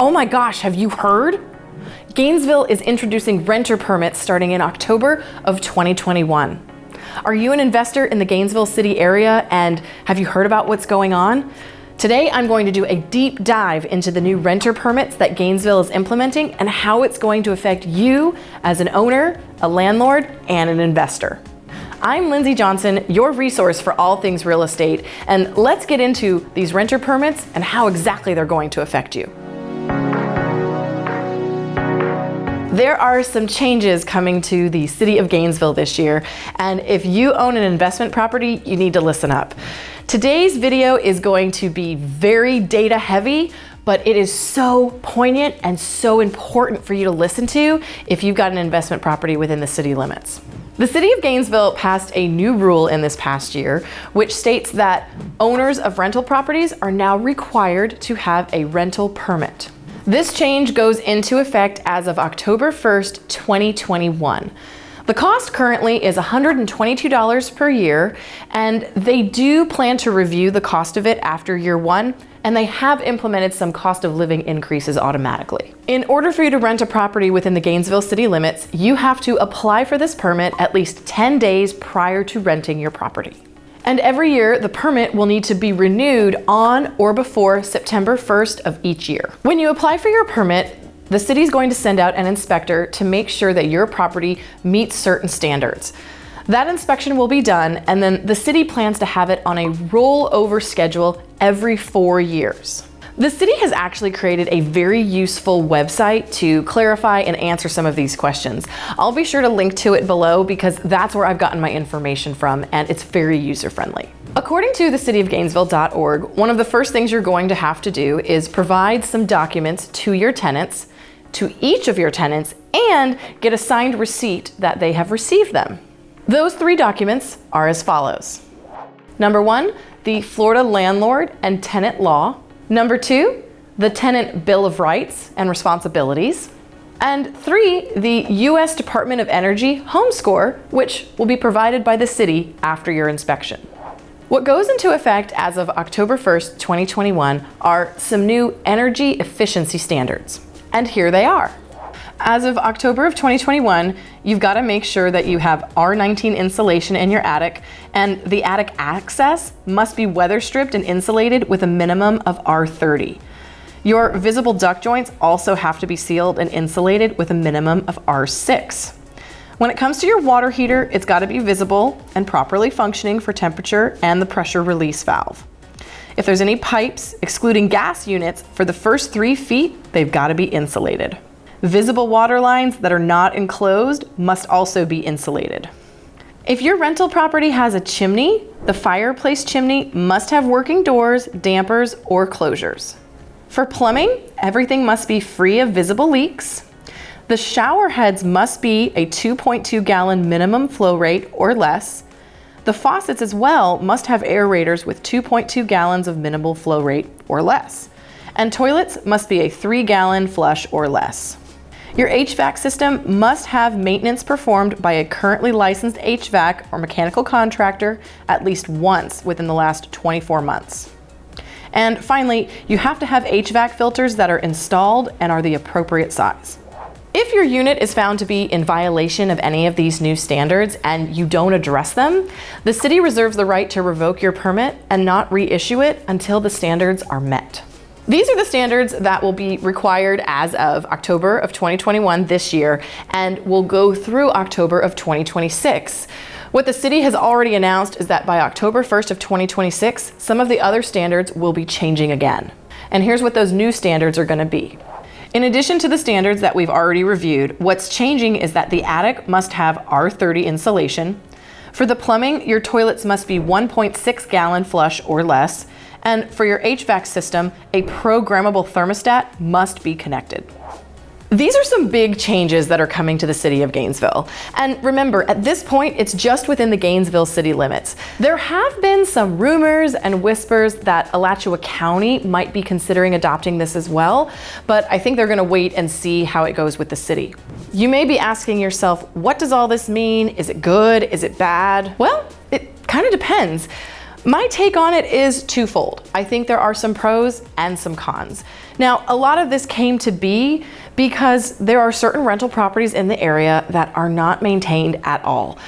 Oh my gosh, have you heard? Gainesville is introducing renter permits starting in October of 2021. Are you an investor in the Gainesville city area and have you heard about what's going on? Today, I'm going to do a deep dive into the new renter permits that Gainesville is implementing and how it's going to affect you as an owner, a landlord, and an investor. I'm Lindsey Johnson, your resource for all things real estate, and let's get into these renter permits and how exactly they're going to affect you. There are some changes coming to the city of Gainesville this year, and if you own an investment property, you need to listen up. Today's video is going to be very data heavy, but it is so poignant and so important for you to listen to if you've got an investment property within the city limits. The city of Gainesville passed a new rule in this past year, which states that owners of rental properties are now required to have a rental permit. This change goes into effect as of October 1st, 2021. The cost currently is $122 per year, and they do plan to review the cost of it after year one, and they have implemented some cost of living increases automatically. In order for you to rent a property within the Gainesville city limits, you have to apply for this permit at least 10 days prior to renting your property. And every year, the permit will need to be renewed on or before September 1st of each year. When you apply for your permit, the city is going to send out an inspector to make sure that your property meets certain standards. That inspection will be done, and then the city plans to have it on a rollover schedule every 4 years. The city has actually created a very useful website to clarify and answer some of these questions. I'll be sure to link to it below because that's where I've gotten my information from, and it's very user-friendly. According to thecityofgainesville.org, one of the first things you're going to have to do is provide some documents to your tenants, to each of your tenants, and get a signed receipt that they have received them. Those 3 documents are as follows. Number 1, the Florida Landlord and Tenant Law. Number 2, the Tenant Bill of Rights and Responsibilities. And 3, the U.S. Department of Energy Home Score, which will be provided by the city after your inspection. What goes into effect as of October 1st, 2021 are some new energy efficiency standards. And here they are. As of October of 2021, you've got to make sure that you have R19 insulation in your attic, and the attic access must be weather stripped and insulated with a minimum of R30. Your visible duct joints also have to be sealed and insulated with a minimum of R6. When it comes to your water heater, it's got to be visible and properly functioning for temperature and the pressure release valve. If there's any pipes, excluding gas units, for the first 3 feet, they've got to be insulated. Visible water lines that are not enclosed must also be insulated. If your rental property has a chimney, the fireplace chimney must have working doors, dampers, or closures. For plumbing, everything must be free of visible leaks. The shower heads must be a 2.2 gallon minimum flow rate or less. The faucets as well must have aerators with 2.2 gallons of minimal flow rate or less. And toilets must be a 3 gallon flush or less. Your HVAC system must have maintenance performed by a currently licensed HVAC or mechanical contractor at least once within the last 24 months. And finally, you have to have HVAC filters that are installed and are the appropriate size. If your unit is found to be in violation of any of these new standards and you don't address them, the city reserves the right to revoke your permit and not reissue it until the standards are met. These are the standards that will be required as of October of 2021 this year and will go through October of 2026. What the city has already announced is that by October 1st of 2026, some of the other standards will be changing again. And here's what those new standards are going to be. In addition to the standards that we've already reviewed, what's changing is that the attic must have R30 insulation. For the plumbing, your toilets must be 1.6 gallon flush or less. And for your HVAC system, a programmable thermostat must be connected. These are some big changes that are coming to the city of Gainesville. And remember, at this point, it's just within the Gainesville city limits. There have been some rumors and whispers that Alachua County might be considering adopting this as well, but I think they're gonna wait and see how it goes with the city. You may be asking yourself, what does all this mean? Is it good? Is it bad? Well, it kind of depends. My take on it is twofold. I think there are some pros and some cons. Now, a lot of this came to be because there are certain rental properties in the area that are not maintained at all.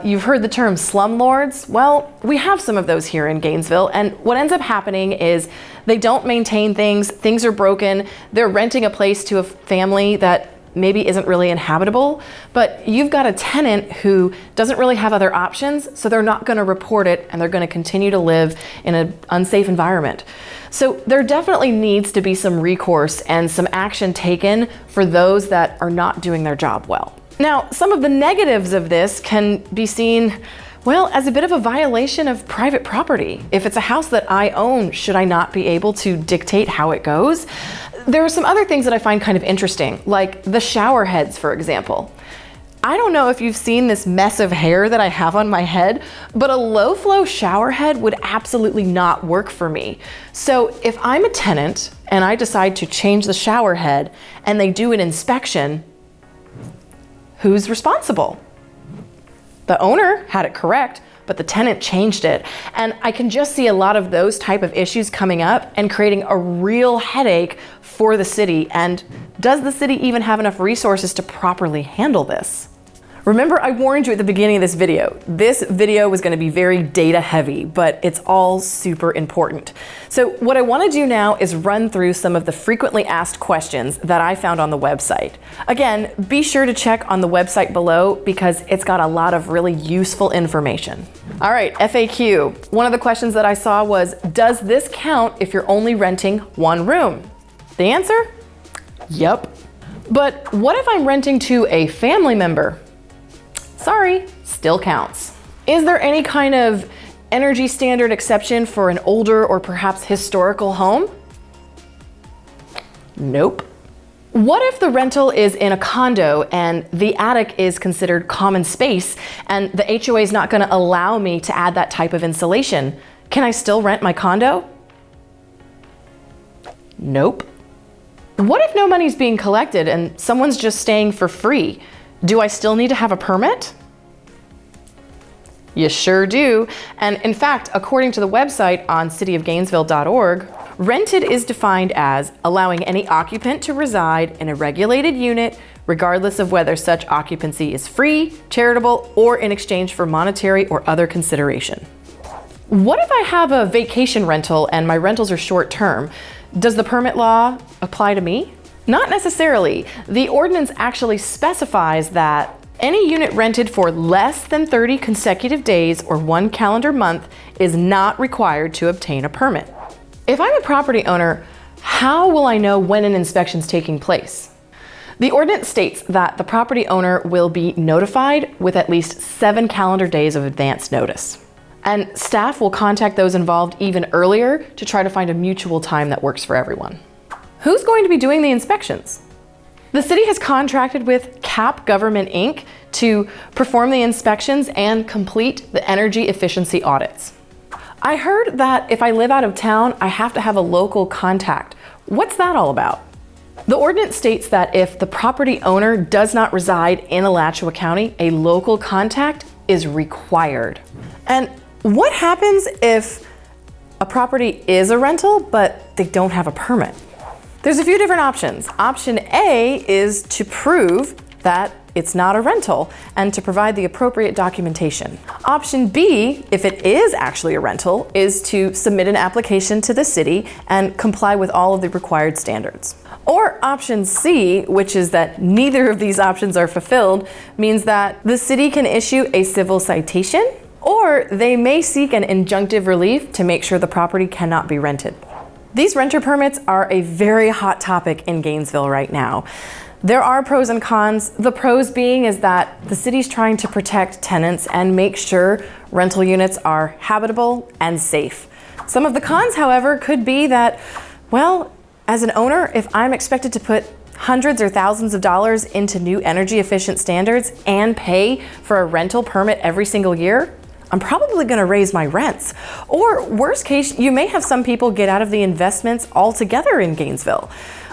You've heard the term slumlords. Well, we have some of those here in Gainesville, and what ends up happening is they don't maintain things, things are broken, they're renting a place to a family that maybe isn't really inhabitable, but you've got a tenant who doesn't really have other options, so they're not going to report it and they're going to continue to live in an unsafe environment. So there definitely needs to be some recourse and some action taken for those that are not doing their job well. Now, some of the negatives of this can be seen, well, as a bit of a violation of private property. If it's a house that I own, should I not be able to dictate how it goes? There are some other things that I find kind of interesting, like the shower heads, for example. I don't know if you've seen this mess of hair that I have on my head, but a low flow shower head would absolutely not work for me. So if I'm a tenant and I decide to change the shower head and they do an inspection, who's responsible? The owner had it correct, but the tenant changed it. And I can just see a lot of those type of issues coming up and creating a real headache for the city. And does the city even have enough resources to properly handle this? Remember, I warned you at the beginning of this video. This video was going to be very data heavy, but it's all super important. So what I want to do now is run through some of the frequently asked questions that I found on the website. Again, be sure to check on the website below because it's got a lot of really useful information. All right, FAQ. One of the questions that I saw was, does this count if you're only renting one room? The answer? Yep. But what if I'm renting to a family member? Sorry, still counts. Is there any kind of energy standard exception for an older or perhaps historical home? Nope. What if the rental is in a condo and the attic is considered common space and the HOA is not going to allow me to add that type of insulation? Can I still rent my condo? Nope. What if no money's being collected and someone's just staying for free? Do I still need to have a permit? You sure do. And in fact, according to the website on cityofgainesville.org, rented is defined as allowing any occupant to reside in a regulated unit, regardless of whether such occupancy is free, charitable, or in exchange for monetary or other consideration. What if I have a vacation rental and my rentals are short term? Does the permit law apply to me? Not necessarily. The ordinance actually specifies that any unit rented for less than 30 consecutive days or 1 calendar month is not required to obtain a permit. If I'm a property owner, how will I know when an inspection is taking place? The ordinance states that the property owner will be notified with at least 7 calendar days of advance notice. And staff will contact those involved even earlier to try to find a mutual time that works for everyone. Who's going to be doing the inspections? The city has contracted with CAP Government Inc. to perform the inspections and complete the energy efficiency audits. I heard that if I live out of town, I have to have a local contact. What's that all about? The ordinance states that if the property owner does not reside in Alachua County, a local contact is required. And what happens if a property is a rental, but they don't have a permit? There's a few different options. Option A is to prove that it's not a rental and to provide the appropriate documentation. Option B, if it is actually a rental, is to submit an application to the city and comply with all of the required standards. Or option C, which is that neither of these options are fulfilled, means that the city can issue a civil citation, or they may seek an injunctive relief to make sure the property cannot be rented. These renter permits are a very hot topic in Gainesville right now. There are pros and cons. The pros being is that the city's trying to protect tenants and make sure rental units are habitable and safe. Some of the cons, however, could be that, well, as an owner, if I'm expected to put hundreds or thousands of dollars into new energy efficient standards and pay for a rental permit every single year, I'm probably going to raise my rents. Or worst case, you may have some people get out of the investments altogether in Gainesville.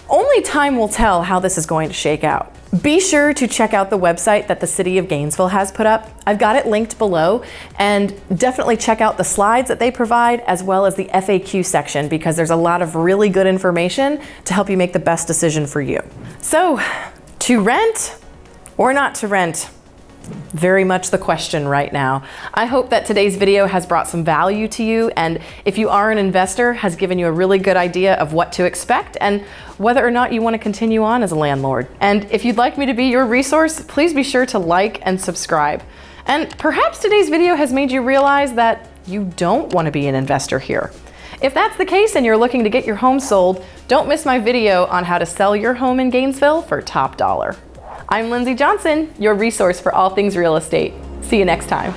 Only time will tell how this is going to shake out. Be sure to check out the website that the City of Gainesville has put up. I've got it linked below, and definitely check out the slides that they provide as well as the FAQ section, because there's a lot of really good information to help you make the best decision for you. So, to rent or not to rent? Very much the question right now. I hope that today's video has brought some value to you, and if you are an investor, has given you a really good idea of what to expect and whether or not you want to continue on as a landlord. And if you'd like me to be your resource, please be sure to like and subscribe. And perhaps today's video has made you realize that you don't want to be an investor here. If that's the case and you're looking to get your home sold, don't miss my video on how to sell your home in Gainesville for top dollar. I'm Lindsey Johnson, your resource for all things real estate. See you next time.